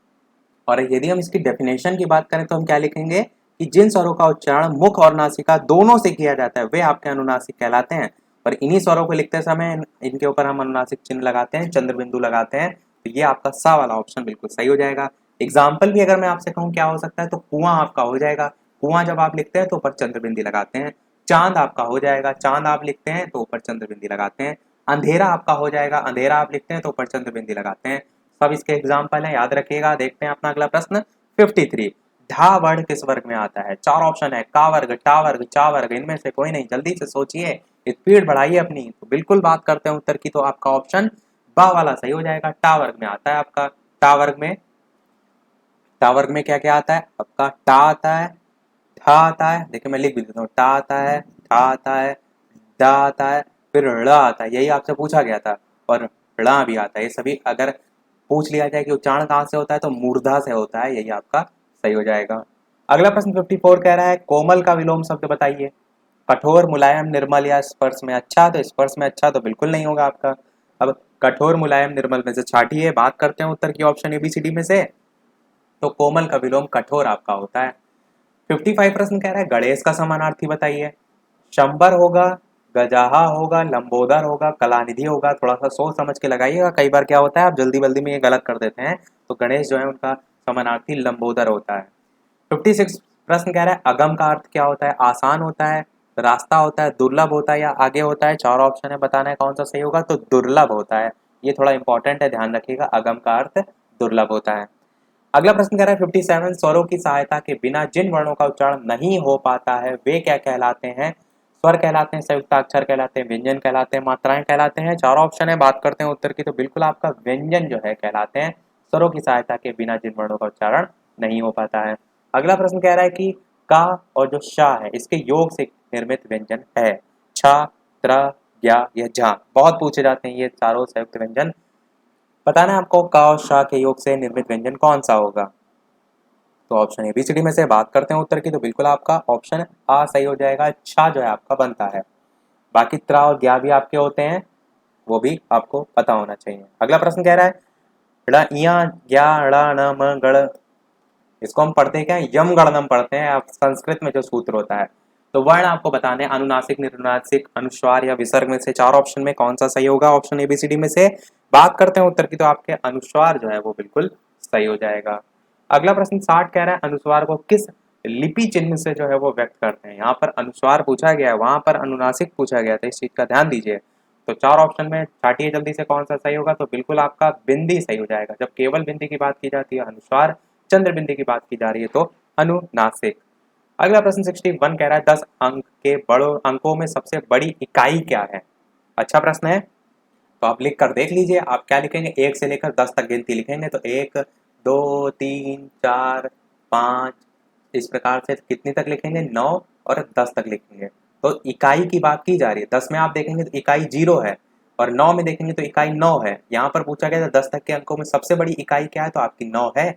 और यदि हम इसकी डेफिनेशन की बात करें तो हम क्या लिखेंगे कि जिन स्वरों का उच्चारण मुख और नासिका दोनों से किया जाता है वे आपके अनुनासिक कहलाते हैं। और इन्हीं स्वरों को लिखते समय इनके ऊपर हम अनुनासिक चिन्ह लगाते हैं, चंद्र बिंदु लगाते हैं। तो ये आपका सा वाला ऑप्शन बिल्कुल सही हो जाएगा। एग्जाम्पल भी अगर मैं आपसे कहूँ क्या हो सकता है, तो कुआं आपका हो जाएगा। कुआं जब आप लिखते हैं तो ऊपर चंद्र बिंदी लगाते हैं। चांद आपका हो जाएगा, चांद आप लिखते हैं तो ऊपर चंद्र बिंदी लगाते हैं। अंधेरा आपका हो जाएगा, अंधेरा आप लिखते हैं तो ऊपर चंद्र बिंदी लगाते हैं। सब इसके एग्जाम्पल है, याद रखिएगा। देखते हैं अपना अगला प्रश्न 53। ढा वर्ग किस वर्ग में आता है? 4 ऑप्शन है, का वर्ग, टा वर्ग, चा वर्ग, इनमें से कोई नहीं। जल्दी से सोचिए, स्पीड बढ़ाइए अपनी। तो बिल्कुल बात करते हैं उत्तर की, तो आपका ऑप्शन बा वाला सही हो जाएगा। टा वर्ग में आता है आपका। टा वर्ग में, टा वर्ग में क्या क्या आता है आपका? टा आता है, ठा आता है, देखिए मैं लिख भी देता हूँ, टा आता है, ठा आता है, डा आता है, फिर ड़ आता है। यही आपसे पूछा गया था। और ड़ा भी आता है। ये सभी अगर पूछ लिया जाए कि उच्चारण कहाँ से होता है, तो मूर्धा से होता है। यही आपका सही हो जाएगा। अगला प्रश्न 54 कह रहा है, कोमल का विलोम शब्द बताइए। कठोर, मुलायम, निर्मल या स्पर्श में अच्छा? तो स्पर्श में अच्छा तो बिल्कुल नहीं होगा आपका। अब कठोर, मुलायम, निर्मल में से छाटिए। बात करते हैं उत्तर की ऑप्शन एबीसीडी में से। तो कोमल का विलोम कठोर आपका होता है। 55 प्रश्न कह रहा है, गणेश का समानार्थी बताइए। शंबर होगा, गजाहा होगा, लंबोदर होगा, कलानिधि होगा। थोड़ा सा सोच समझ के लगाइएगा, कई बार क्या होता है आप जल्दी बल्दी में ये गलत कर देते हैं। तो गणेश जो है उनका समानार्थी लंबोदर होता है। 56 प्रश्न कह रहा है, अगम का अर्थ क्या होता है? आसान होता है, रास्ता होता है, दुर्लभ होता है या आगे होता है? 4 ऑप्शन है, बताना है कौन सा सही होगा। तो दुर्लभ होता है। ये थोड़ा इंपॉर्टेंट है, ध्यान रखिएगा। अगम का अर्थ दुर्लभ होता है। अगला प्रश्न कह रहा है 57, स्वरों की सहायता के बिना जिन वर्णों का उच्चारण नहीं हो पाता है वे क्या कहलाते हैं? स्वर कहलाते हैं, संयुक्ताक्षर कहलाते हैं, व्यंजन कहलाते हैं, मात्राएं कहलाते हैं। 4 ऑप्शन है, बात करते हैं उत्तर की। तो बिल्कुल आपका व्यंजन जो है कहलाते हैं, स्वरों की सहायता के बिना जिन वर्णों का उच्चारण नहीं हो पाता है। अगला प्रश्न कह रहा है कि का और जो शा है इसके योग से निर्मित व्यंजन है। छ, त्र, ज्ञा या झा। बहुत पूछे जाते हैं ये चारों संयुक्त व्यंजन। बताना है आपको का और शा के योग से निर्मित व्यंजन कौन सा होगा। तो ऑप्शन एबीसीडी में से बात करते हैं उत्तर की। तो बिल्कुल आपका ऑप्शन आ सही हो जाएगा। छा जो है आपका बनता है। बाकी त्रा और ज्ञा भी आपके होते हैं, वो भी आपको पता होना चाहिए। अगला प्रश्न कह रहा है, ड़ इया ज्ञा ड़ न म गण, इसको हम पढ़ते हैं क्या? यम गणनम पढ़ते हैं। आप संस्कृत में जो सूत्र होता है। तो वर्ण आपको बताने, अनुनासिक, निरुनासिक, अनुस्वार या विसर्ग में से 4 ऑप्शन में कौन सा सही होगा। ऑप्शन एबीसीडी में से बात करते हैं उत्तर की। तो आपके अनुस्वार जो है वो बिल्कुल सही हो जाएगा। अगला प्रश्न 60 कह रहा है, अनुस्वार को किस लिपि चिन्ह से जो है वो व्यक्त करते हैं? यहाँ पर अनुस्वार पूछा गया है, वहां पर अनुनासिक पूछा गया था। इस चीज का ध्यान दीजिए। तो 4 ऑप्शन में छाटिए जल्दी से कौन सा सही होगा। तो बिल्कुल आपका बिंदी सही हो जाएगा। जब केवल बिंदी की बात की जाती है अनुस्वार, चंद्र बिंदी की बात की जा रही है तो अनुनासिक। अगला प्रश्न 61 कह रहा है, 10 अंक के बड़ो अंकों में सबसे बड़ी इकाई क्या है? अच्छा प्रश्न है, तो आप लिख कर देख लीजिए। आप क्या लिखेंगे? 1 से लेकर 10 तक गिनती लिखेंगे। तो 1, 2, 3, 4, 5, इस प्रकार से कितनी तक लिखेंगे? 9 और 10 तक लिखेंगे। तो इकाई की बात की जा रही है। 10 में आप देखेंगे तो इकाई 0 है, और 9 में देखेंगे तो इकाई 9 है। यहाँ पर पूछा गया था 10 तक के अंकों में सबसे बड़ी इकाई क्या है, तो आपकी 9 है।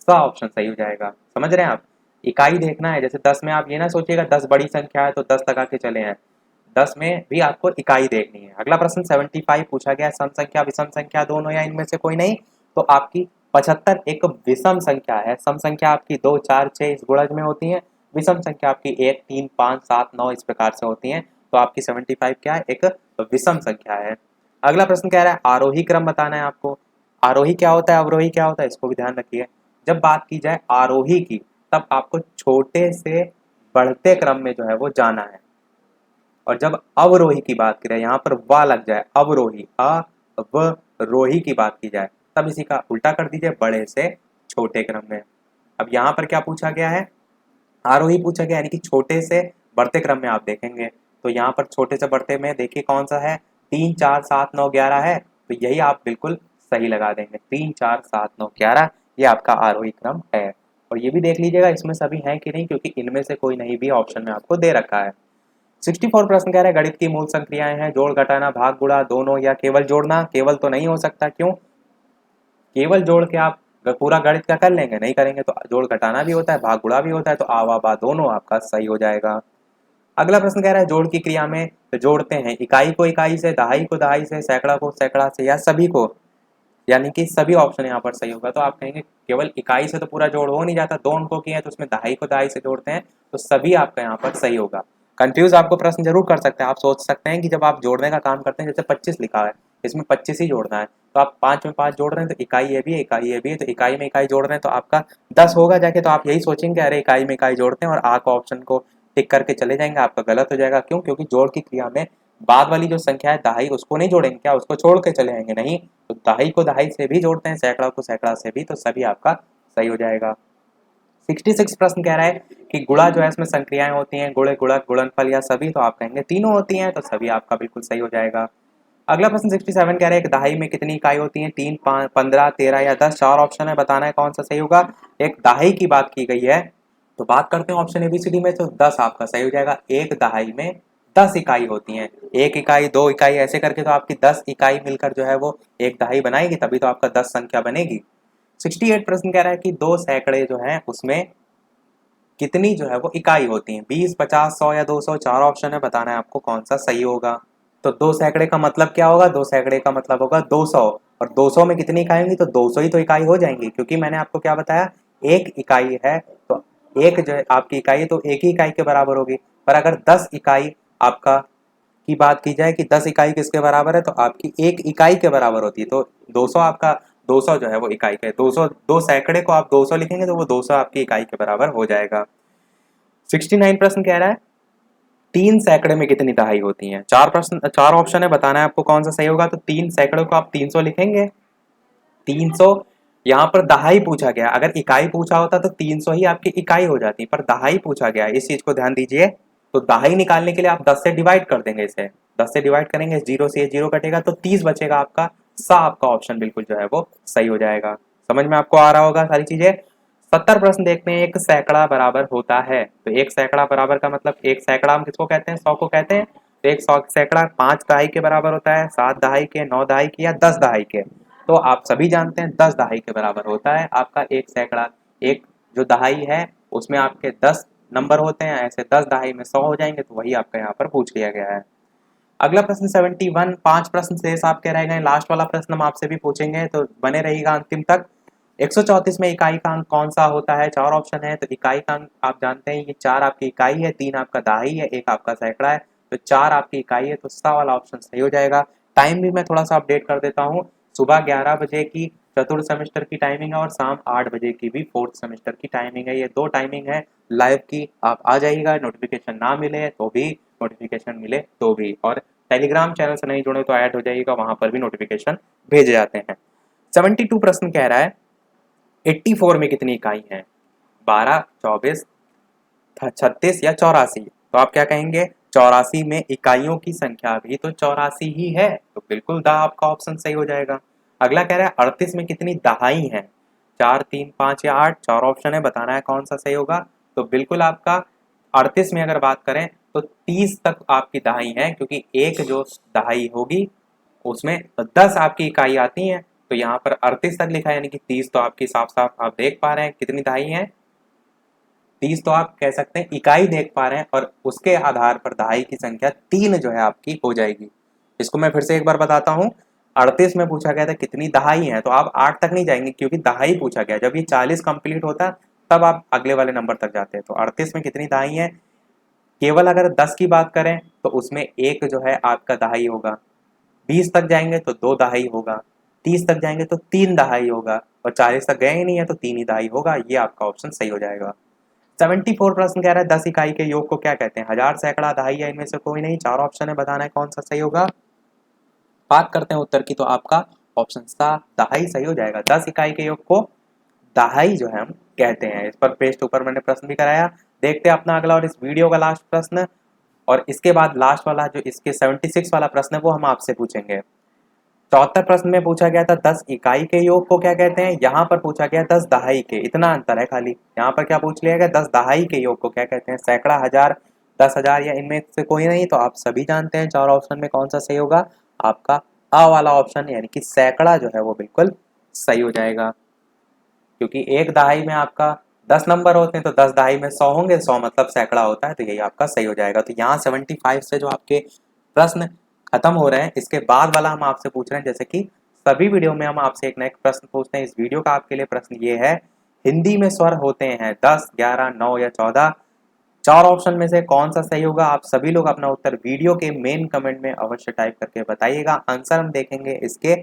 सा ऑप्शन सही हो जाएगा। समझ रहे हैं आप? इकाई देखना है। जैसे 10 में आप ये ना सोचिएगा 10 बड़ी संख्या है तो 10 लगा के चले हैं। 10 में भी आपको इकाई देखनी है। अगला प्रश्न 75 पूछा गया है, सम संख्या विषम संख्या दोनों या इनमें से कोई नहीं? तो आपकी 75 एक विषम संख्या है। सम संख्या आपकी 2, 4, 6 इस गुणज में होती है। विषम संख्या आपकी 1, 3, 5, 7, 9 इस प्रकार से होती है। तो आपकी 75 क्या है? एक विषम संख्या है। अगला प्रश्न कह रहा है, आरोही क्रम बताना है आपको। आरोही क्या होता है, अवरोही क्या होता है, इसको भी ध्यान रखिए। जब बात की जाए आरोही की, तब आपको छोटे से बढ़ते क्रम में जो है वो जाना है। और जब अवरोही की बात करें, यहाँ पर वा लग जाए, अवरोही, अवरोही की बात की जाए, तब इसी का उल्टा कर दीजिए, बड़े से छोटे क्रम में। अब यहाँ पर क्या पूछा गया है? आरोही पूछा गया, यानी कि छोटे से बढ़ते क्रम में आप देखेंगे। तो यहाँ पर छोटे से बढ़ते में देखिए कौन सा है? 3, 4, 7, 9, 11 है। तो यही आप बिल्कुल सही लगा देंगे। 3, 4, 7, 9, 11 ये आपका आरोही क्रम है। और ये भी देख लीजिएगा इसमें सभी हैं कि नहीं, क्योंकि इनमें से कोई नहीं भी ऑप्शन में आपको दे रखा है। 64 प्रश्न कह रहा है, गणित की मूल संक्रियाएं हैं जोड़, घटाना, भाग, गुणा दोनों या केवल जोड़ना? केवल तो नहीं हो सकता। क्यों? केवल जोड़ के आप पूरा गणित का कर लेंगे? नहीं करेंगे। तो जोड़ घटाना भी होता है, भाग गुणा भी होता है। तो आवा बा दोनों आपका सही हो जाएगा। अगला प्रश्न कह रहा है, जोड़ की क्रिया में जोड़ते हैं इकाई को इकाई से, दहाई को दहाई से, सैकड़ा को सैकड़ा से, या सभी को? यानी कि सभी ऑप्शन यहाँ पर सही होगा। तो आप कहेंगे केवल इकाई से तो पूरा जोड़ हो नहीं जाता, 2 अंकों की है तो उसमें दहाई को दहाई से जोड़ते हैं। तो सभी आपका यहाँ पर सही होगा। कंफ्यूज आपको प्रश्न जरूर कर सकते हैं। आप सोच सकते हैं कि जब आप जोड़ने का काम करते हैं, जैसे 25 लिखा है, इसमें 25 ही जोड़ना है, तो आप 5 में 5 जोड़ रहे हैं तो इकाई ये भी है, इकाई ये भी है, तो इकाई में इकाई जोड़ रहे हैं तो आपका 10 होगा जाके, तो आप यही सोचेंगे अरे इकाई में इकाई जोड़ते हैं और आ का ऑप्शन को टिक करके चले जाएंगे। आपका गलत हो जाएगा। क्यों? क्योंकि जोड़ की क्रिया में बाद वाली जो संख्या है दहाई, उसको नहीं जोड़ेंगे क्या? उसको छोड़ के चले आएंगे? नहीं, तो दहाई को दहाई से भी जोड़ते हैं, सैकड़ा को सैकड़ा से भी, तो सभी आपका सही हो जाएगा। 66 प्रश्न कह रहा है कि गुणा जो है इसमें संक्रियाएं होती हैं, गुणे, गुणक, गुणनफल या सभी, तो आप कहेंगे तीनों होती हैं, तो सभी आपका बिल्कुल सही हो जाएगा। अगला प्रश्न 67 कह रहा है कि दहाई में कितनी इकाई होती हैं? 3, 5, 15, 13 या 10। 4 ऑप्शन है, बताना है कौन सा सही होगा। एक दहाई की बात की गई है, तो बात करते हैं ऑप्शन एबीसीडी में, तो 10 आपका सही हो जाएगा। एक दहाई में 10 इकाई होती हैं, 1 इकाई, 2 इकाई, ऐसे करके तो आपकी 10 इकाई मिलकर जो है वो एक दहाई बनाएगी, तभी तो आपका 10 संख्या बनेगी। 68 प्रश्न कह रहा है कि 2 सैकड़े जो हैं उसमें कितनी जो है वो इकाई होती हैं? 20, 50, 100 या 200। 4 ऑप्शन है, बताना है आपको कौन सा सही होगा। तो 2 सैकड़े का मतलब क्या होगा? 2 सैकड़े का मतलब होगा 200, और 200 में कितनी इकाई होंगी? तो 200 ही तो इकाई हो जाएंगी, क्योंकि मैंने आपको क्या बताया, एक इकाई है तो एक जो है आपकी इकाई है तो एक ही इकाई के बराबर होगी। पर अगर 10 इकाई आपका की बात की जाए कि 10 इकाई किसके बराबर है, तो आपकी एक इकाई के बराबर होती है, तो 200 आपका 200 जो है वो इकाई का है। 200, 2 सैकड़े को आप 200 लिखेंगे तो वो 200 आपकी इकाई के बराबर हो जाएगा। 69 प्रश्न कह रहा है 3 सैकड़े में कितनी दहाई होती हैं? 4 प्रश्न, 4 ऑप्शन है, बताना है आपको कौन सा सही होगा। तो 3 सैकड़ों को आप 300 लिखेंगे, 300, यहाँ पर दहाई पूछा गया, अगर इकाई पूछा होता तो 300 ही आपकी इकाई हो जाती, पर दहाई पूछा गया, इस चीज को ध्यान दीजिए। तो दहाई निकालने के लिए आप 10 से डिवाइड कर देंगे, इसे 10 से डिवाइड करेंगे, 0 से ये 0 कटेगा तो 30 बचेगा आपका। सा आपका ऑप्शन बिल्कुल जो है वो सही हो जाएगा। समझ में आपको आ रहा होगा सारी चीजें। 70 प्रश्न देखते हैं, एक सैकड़ा बराबर होता है, तो एक सैकड़ा बराबर का मतलब, एक सैकड़ा हम किसको कहते हैं? 100 को कहते हैं। तो एक 100 सैकड़ा 5 दहाई के बराबर होता है, 7 दहाई के, 9 दहाई के या 10 दहाई के। तो आप सभी जानते हैं 10 दहाई के बराबर होता है आपका एक सैकड़ा। एक जो दहाई है उसमें आपके 10 नंबर होते हैं, ऐसे 10 दहाई में 100 हो जाएंगे, तो वही आपका यहाँ पर पूछ लिया गया है। अगला प्रश्न 71, 5 प्रश्न शेष आपके रह गए। लास्ट वाला प्रश्न हम आपसे भी पूछेंगे, तो बने रहिएगा अंतिम तक। 134 में इकाई का अंक कौन सा होता है? 4 ऑप्शन है, तो इकाई का अंक आप जानते हैं, ये 4 आपकी इकाई है, 3 आपका दहाई है, 1 आपका सैकड़ा है, तो 4 आपकी इकाई है, तो सा वाला ऑप्शन सही हो जाएगा। टाइम भी मैं थोड़ा सा अपडेट कर देता हूँ। सुबह 11 बजे की चतुर्थ सेमेस्टर की टाइमिंग है और शाम 8 बजे की भी फोर्थ सेमेस्टर की टाइमिंग है। ये 2 टाइमिंग है लाइव की, आप आ जाइएगा। नोटिफिकेशन ना मिले तो भी, नोटिफिकेशन मिले तो भी, और टेलीग्राम चैनल से नहीं जुड़े तो ऐड हो जाइएगा, वहां पर भी नोटिफिकेशन भेजे जाते हैं। 72 प्रश्न कह रहा है 84 में कितनी इकाई है? 12, 24, 36 या 84? तो आप क्या कहेंगे? 84 में इकाइयों की संख्या भी तो 84 ही है, तो बिल्कुल दा आपका ऑप्शन सही हो जाएगा। अगला कह रहा है 38 में कितनी दहाई है? 4, 3, 5 या 8। 4 ऑप्शन है, बताना है कौन सा सही होगा। तो बिल्कुल आपका 38 में अगर बात करें तो 30 तक आपकी दहाई है, क्योंकि एक जो दहाई होगी उसमें 10 आपकी इकाई आती हैं, तो यहाँ पर 38 तक लिखा है, यानी कि 30 तो आपकी साफ साफ आप देख पा रहे हैं कितनी दहाई है। 30 तो आप कह सकते हैं इकाई देख पा रहे हैं, और उसके आधार पर दहाई की संख्या 3 जो है आपकी हो जाएगी। इसको मैं फिर से एक बार बताता हूँ। 38 में पूछा गया था कितनी दहाई है, तो आप 8 तक नहीं जाएंगे क्योंकि दहाई पूछा गया। जब ये 40 कंप्लीट होता तब आप अगले वाले नंबर तक जाते हैं। तो 38 में कितनी दहाई है? केवल अगर 10 की बात करें तो उसमें एक जो है आपका दहाई होगा, 20 तक जाएंगे तो 2 दहाई होगा, 30 तक जाएंगे तो 3 दहाई होगा, और 40 तक गए ही नहीं है तो 3 ही दहाई होगा। ये आपका ऑप्शन सही हो जाएगा। 74 प्रश्न कह रहा है 10 इकाई के योग को क्या कहते हैं? 1000, सैकड़ा, दहाई या इनमें से कोई नहीं। 4 ऑप्शन है, बताना है कौन सा सही होगा। बात करते हैं उत्तर की, तो आपका ऑप्शन सा दहाई सही हो जाएगा। 10 इकाई के योग को दहाई जो है हम कहते हैं। इस पर पेस्ट ऊपर मैंने प्रश्न भी कराया। देखते हैं अपना अगला और इस वीडियो का लास्ट प्रश्न, और इसके बाद लास्ट वाला जो इसके 76 वाला प्रश्न है वो हम आपसे पूछेंगे। 74 प्रश्न में पूछा गया था 10 इकाई के योग को क्या कहते हैं, यहाँ पर पूछा गया 10 दहाई के। इतना अंतर है खाली, यहाँ पर क्या पूछ लिया गया, 10 दहाई के योग को क्या कहते हैं? सैकड़ा, 1000, 10,000 या इनमें से कोई नहीं। तो आप सभी जानते हैं 4 ऑप्शन में कौन सा सही होगा। आपका आ वाला ऑप्शन, यानी कि सैकड़ा जो है वो बिल्कुल सही हो जाएगा, क्योंकि एक दहाई में आपका 10 नंबर होते हैं, तो 10 दहाई में 100 होंगे, 100 मतलब सैकड़ा होता है, तो यही आपका सही हो जाएगा। तो यहाँ 75 से जो आपके प्रश्न खत्म हो रहे हैं, इसके बाद वाला हम आपसे पूछ रहे हैं, जैसे कि सभी वीडियो में हम आपसे एक नेक्स्ट प्रश्न पूछते हैं। इस वीडियो का आपके लिए प्रश्न ये है, हिंदी में स्वर होते हैं 10, 11, 9 या 14। चार ऑप्शन में से कौन सा सही होगा, आप सभी लोग अपना उत्तर वीडियो के मेन कमेंट में अवश्य टाइप करके बताइएगा। आंसर हम देखेंगे इसके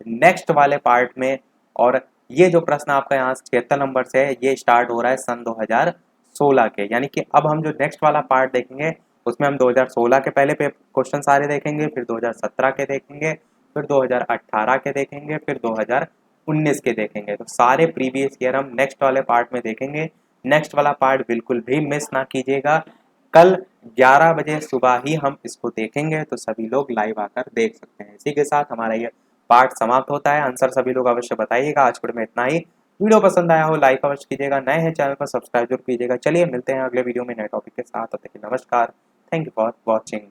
नेक्स्ट वाले पार्ट में। और ये जो प्रश्न आपका यहाँ 76 नंबर से है, ये स्टार्ट हो रहा है सन 2016 के, यानी कि अब हम जो नेक्स्ट वाला पार्ट देखेंगे उसमें हम 2016 के पहले पे क्वेश्चन सारे देखेंगे, फिर 2017 के देखेंगे, फिर 2018 के देखेंगे, फिर 2019 के देखेंगे। तो सारे प्रीवियस ईयर हम नेक्स्ट वाले पार्ट में देखेंगे। नेक्स्ट वाला पार्ट बिल्कुल भी मिस ना कीजिएगा। कल 11 बजे सुबह ही हम इसको देखेंगे, तो सभी लोग लाइव आकर देख सकते हैं। इसी के साथ हमारा ये पार्ट समाप्त होता है। आंसर सभी लोग अवश्य बताइएगा। आज के में इतना ही। वीडियो पसंद आया हो लाइक अवश्य कीजिएगा, नए हैं चैनल पर सब्सक्राइब जरूर कीजिएगा। चलिए मिलते हैं अगले वीडियो में नए टॉपिक के साथ। तब तक के नमस्कार। Thank you for watching.